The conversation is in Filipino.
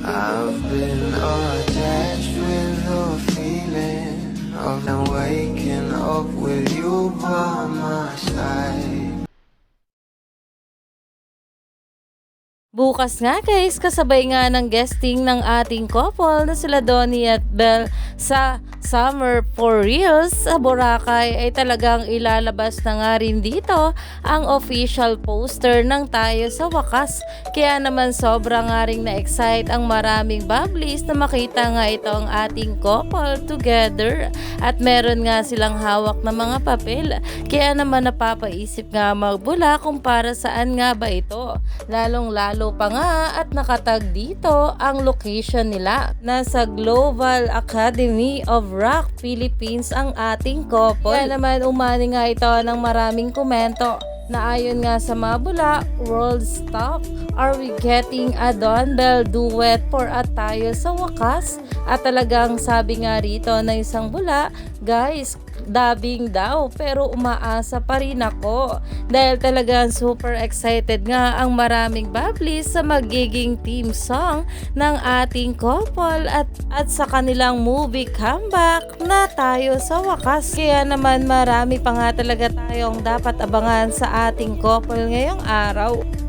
I've been attached with the feeling of now waking up with you by my side. Bukas nga guys, kasabay nga ng guesting ng ating couple na sila Donnie at Belle sa Summer for Reals sa Boracay ay talagang ilalabas na nga rin dito ang official poster ng Tayo sa Wakas. Kaya naman sobra nga rin na-excite ang maraming bubblies na makita nga ito ang ating couple together at meron nga silang hawak na mga papel. Kaya naman napapaisip nga magbula kung para saan nga ba ito. Lalong-lalo pa nga at nakatag dito ang location nila. Nasa Global Academy of Rock Philippines ang ating couple. Kaya naman umani nga ito ng maraming komento na ayon nga sa mabula, world stop, are we getting a Don Bell duet for a Tayo sa Wakas? At talagang sabi nga rito na isang bula, guys, dubbing daw pero umaasa pa rin ako dahil talagang super excited nga ang maraming bubblies sa magiging theme song ng ating couple at sa kanilang movie comeback na Tayo sa Wakas. Kaya naman marami pa nga talaga tayong dapat abangan sa ating couple ngayong araw.